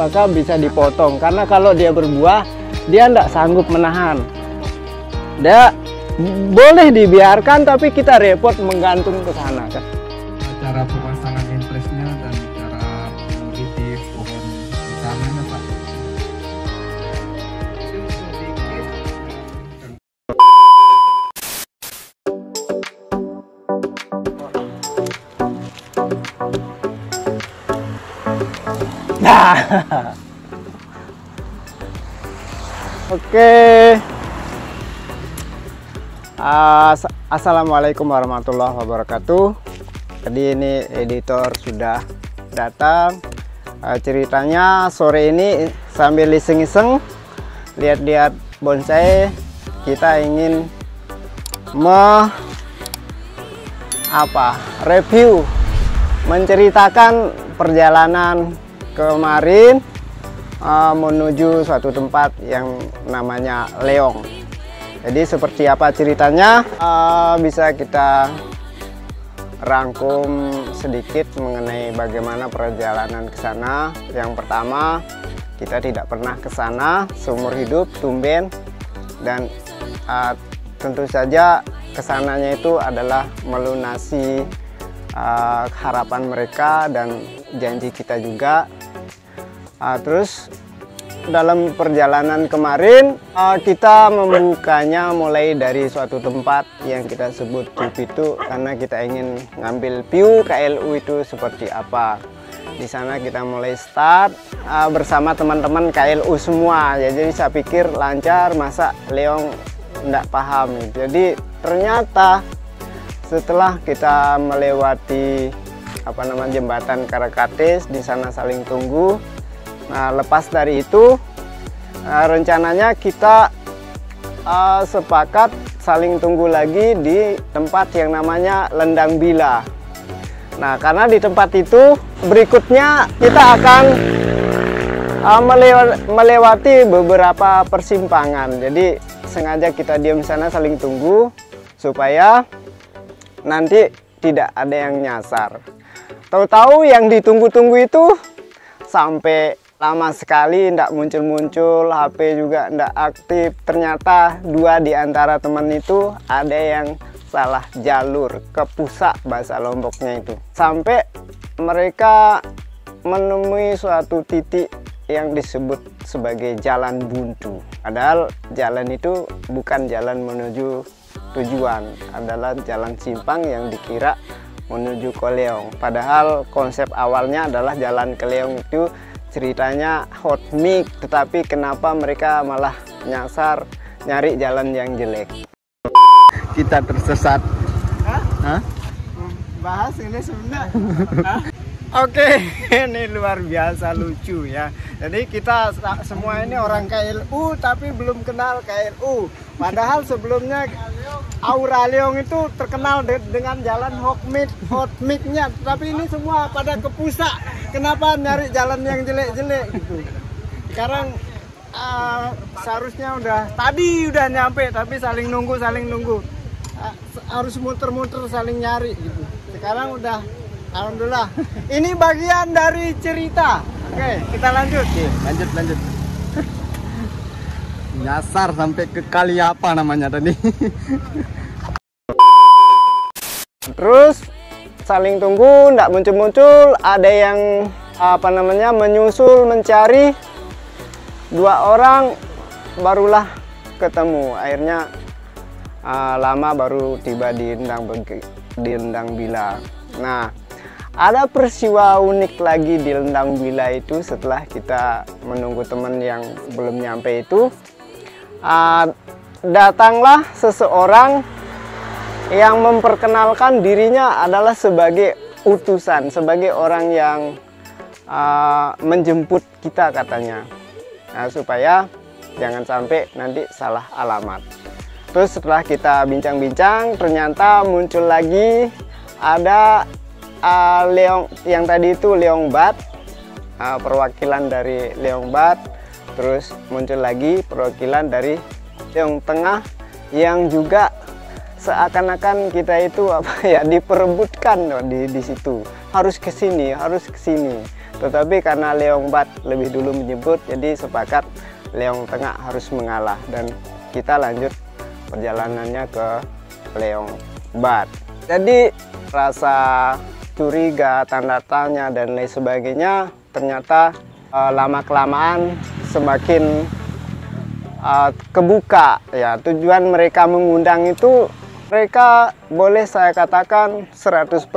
apakah bisa dipotong, karena kalau dia berbuah dia tidak sanggup menahan. Dia boleh dibiarkan tapi kita repot menggantung ke sana kan. Cara pemasangan impresnya dan cara meneliti pohon utamanya Pak. Nah, oke. Assalamualaikum warahmatullahi wabarakatuh. Jadi ini editor sudah datang. Ceritanya sore ini sambil iseng-iseng lihat-lihat bonsai, kita ingin review, menceritakan perjalanan kemarin menuju suatu tempat yang namanya Leong. Jadi seperti apa ceritanya, bisa kita rangkum sedikit mengenai bagaimana perjalanan ke sana. Yang pertama, kita tidak pernah ke sana seumur hidup, tumben, dan tentu saja kesananya itu adalah melunasi harapan mereka dan janji kita juga. Terus dalam perjalanan kemarin kita membukanya mulai dari suatu tempat yang kita sebut Cipitu, karena kita ingin ngambil view KLU itu seperti apa. Di sana kita mulai start bersama teman-teman KLU semua ya, jadi saya pikir lancar, masa Leong enggak paham. Jadi ternyata setelah kita melewati jembatan Karakatis, di sana saling tunggu. Nah, lepas dari itu rencananya kita sepakat saling tunggu lagi di tempat yang namanya Lendang Bila. Nah, karena di tempat itu berikutnya kita akan melewati beberapa persimpangan. Jadi sengaja kita diam sana saling tunggu supaya nanti tidak ada yang nyasar. Tahu-tahu yang ditunggu-tunggu itu sampai lama sekali tidak muncul-muncul, HP juga tidak aktif. Ternyata dua di antara teman itu ada yang salah jalur, ke Pusak bahasa Lomboknya itu. Sampai mereka menemui suatu titik yang disebut sebagai jalan buntu. Padahal jalan itu bukan jalan menuju tujuan, adalah jalan simpang yang dikira menuju ke Leong. Padahal konsep awalnya adalah jalan ke Leong itu ceritanya hot mix, tetapi kenapa mereka malah nyasar nyari jalan yang jelek. Kita tersesat. Hah? Bahas ini sebenarnya. Oke, ini luar biasa lucu ya. Jadi kita semua ini orang KLU tapi belum kenal KLU. Padahal sebelumnya Aura Leong itu terkenal dengan jalan hot mix-nya. Tapi ini semua pada ke Pusak. Kenapa nyari jalan yang jelek-jelek gitu? Sekarang seharusnya tadi udah nyampe, tapi saling nunggu. Harus muter-muter saling nyari gitu. Sekarang udah, alhamdulillah. Ini bagian dari cerita. Oke, kita lanjut. Lanjut. Nyasar sampai ke kali apa namanya tadi. Terus saling tunggu, nggak muncul-muncul. Ada yang menyusul mencari. Dua orang barulah ketemu. Akhirnya lama baru tiba di Lendang Bila. Nah, ada peristiwa unik lagi di Lendang Bila itu. Setelah kita menunggu teman yang belum nyampe itu, datanglah seseorang yang memperkenalkan dirinya adalah sebagai utusan, sebagai orang yang menjemput kita katanya. Nah, supaya jangan sampai nanti salah alamat. Terus setelah kita bincang-bincang, ternyata muncul lagi ada Leong yang tadi itu Leong Bat, perwakilan dari Leong Bat. Terus muncul lagi perwakilan dari Leong Tengah yang juga seakan-akan kita itu diperebutkan di situ. Harus ke sini, harus ke sini. tetapi karena Leong Bat lebih dulu menyebut, jadi sepakat Leong Tengah harus mengalah dan kita lanjut perjalanannya ke Leong Bat. Jadi rasa curiga, tanda tanya dan lain sebagainya ternyata lama-kelamaan semakin kebuka ya. Tujuan mereka mengundang itu, mereka boleh saya katakan 100%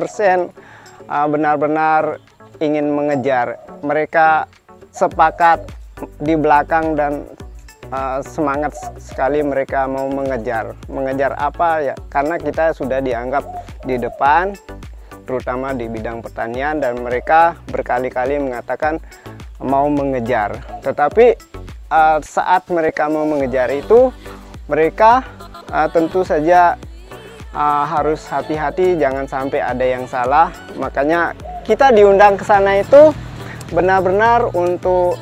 benar-benar ingin mengejar. Mereka sepakat di belakang dan semangat sekali mereka mau mengejar. Mengejar apa ya? Karena kita sudah dianggap di depan, terutama di bidang pertanian, dan mereka berkali-kali mengatakan mau mengejar. Tetapi saat mereka mau mengejar itu, mereka tentu saja harus hati-hati, jangan sampai ada yang salah. Makanya kita diundang ke sana itu benar-benar untuk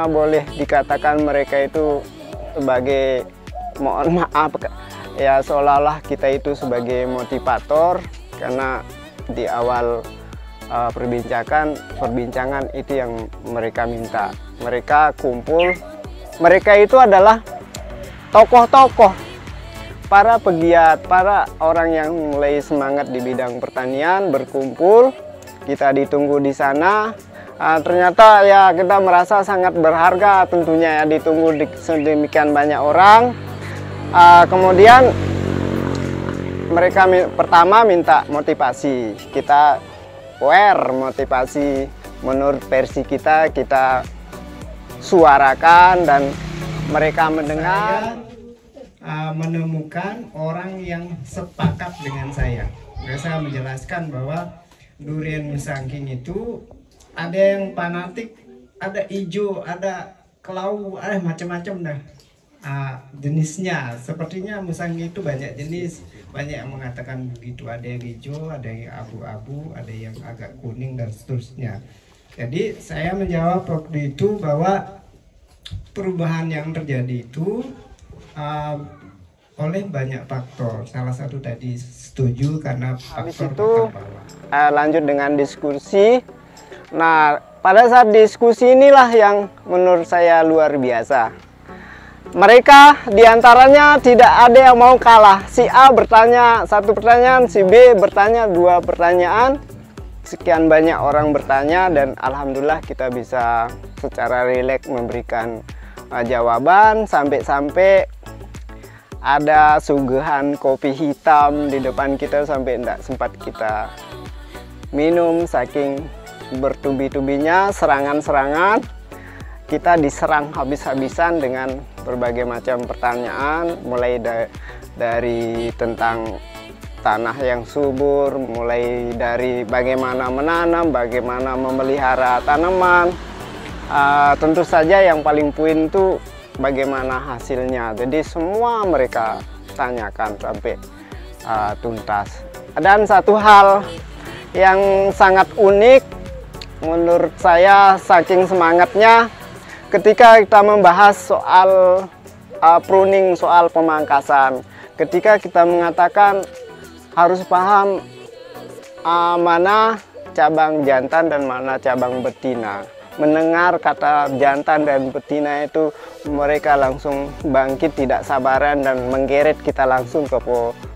boleh dikatakan mereka itu sebagai, mohon maaf ya, seolah-olah kita itu sebagai motivator, karena di awal perbincangan itu yang mereka minta. Mereka kumpul, mereka itu adalah tokoh-tokoh, para pegiat, para orang yang mulai semangat di bidang pertanian berkumpul. Kita ditunggu di sana. Ternyata ya kita merasa sangat berharga tentunya ya, ditunggu sedemikian banyak orang. Kemudian mereka pertama minta motivasi. Kita motivasi menurut versi kita suarakan dan mereka mendengar. Menemukan orang yang sepakat dengan saya. Saya menjelaskan bahwa durian Musangking itu ada yang fanatik, ada hijau, ada kelau, ada macam-macam dah jenisnya. Sepertinya Musangking itu banyak jenis, banyak yang mengatakan begitu. Ada yang hijau, ada yang abu-abu, ada yang agak kuning dan seterusnya. Jadi saya menjawab waktu itu bahwa perubahan yang terjadi itu oleh banyak faktor. Salah satu tadi setuju karena faktor itu lanjut dengan diskusi. Nah, pada saat diskusi inilah yang menurut saya luar biasa. Mereka diantaranya tidak ada yang mau kalah. Si A bertanya satu pertanyaan, si B bertanya 2 pertanyaan. Sekian banyak orang bertanya dan alhamdulillah kita bisa secara rileks memberikan jawaban, sampai-sampai ada suguhan kopi hitam di depan kita sampai tidak sempat kita minum, saking bertubi-tubinya serangan-serangan. Kita diserang habis-habisan dengan berbagai macam pertanyaan, mulai dari tentang tanah yang subur, mulai dari bagaimana menanam, bagaimana memelihara tanaman. Tentu saja yang paling poin itu bagaimana hasilnya. Jadi semua mereka tanyakan sampai tuntas. Dan satu hal yang sangat unik menurut saya, saking semangatnya, ketika kita membahas soal pruning, soal pemangkasan, ketika kita mengatakan harus paham mana cabang jantan dan mana cabang betina. Mendengar kata jantan dan betina itu, mereka langsung bangkit tidak sabaran dan menggeret kita langsung ke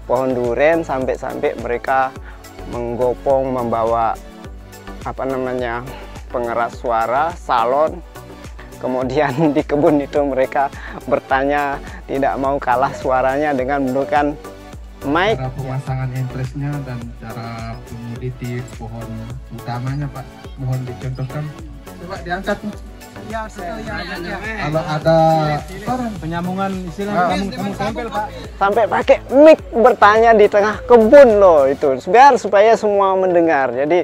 pohon durian, sampai-sampai mereka menggopong, membawa pengeras suara, salon. Kemudian di kebun itu mereka bertanya, tidak mau kalah suaranya dengan menggunakan mic. Cara pemasangan impresnya dan cara pengeditif pohon utamanya Pak, mohon dicontohkan. Coba diangkat nih. Ya, Kalau ada penyambungan istilahnya kamu tempel Pak. Sampai pakai mic bertanya di tengah kebun loh itu, biar supaya semua mendengar. Jadi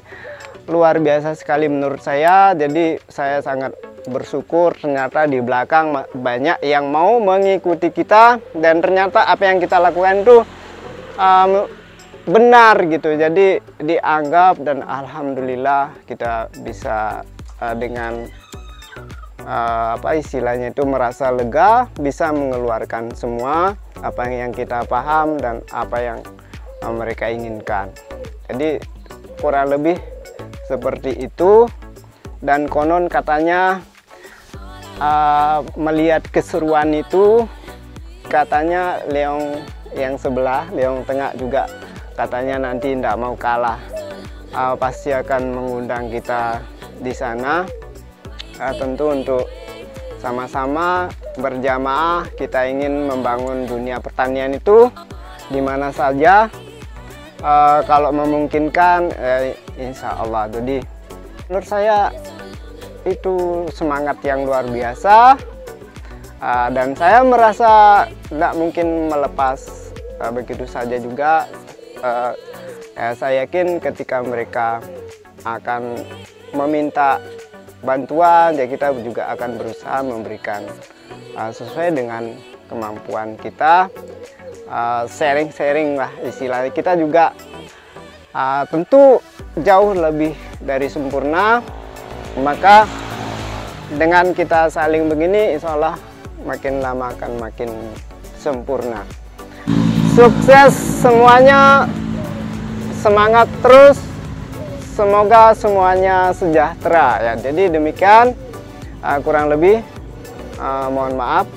luar biasa sekali menurut saya. Jadi saya sangat bersyukur ternyata di belakang banyak yang mau mengikuti kita, dan ternyata apa yang kita lakukan itu benar gitu. Jadi dianggap, dan alhamdulillah kita bisa dengan istilahnya itu merasa lega, bisa mengeluarkan semua apa yang kita paham dan apa yang mereka inginkan. Jadi kurang lebih seperti itu. Dan konon katanya melihat keseruan itu, katanya Leong yang sebelah, Leong tengah juga katanya nanti tidak mau kalah, pasti akan mengundang kita di sana. Tentu untuk sama-sama berjamaah kita ingin membangun dunia pertanian itu di mana saja, kalau memungkinkan, insya Allah. Jadi menurut saya itu semangat yang luar biasa, dan saya merasa tidak mungkin melepas begitu saja juga. Saya yakin ketika mereka akan meminta bantuan, ya kita juga akan berusaha memberikan sesuai dengan kemampuan kita. Sharing-sharing lah istilahnya. Kita juga tentu jauh lebih dari sempurna, maka dengan kita saling begini, insya Allah makin lama akan makin sempurna. Sukses semuanya, semangat terus, semoga semuanya sejahtera ya. Jadi demikian, kurang lebih mohon maaf.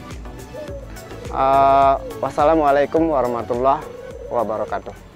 Wassalamualaikum warahmatullahi wabarakatuh.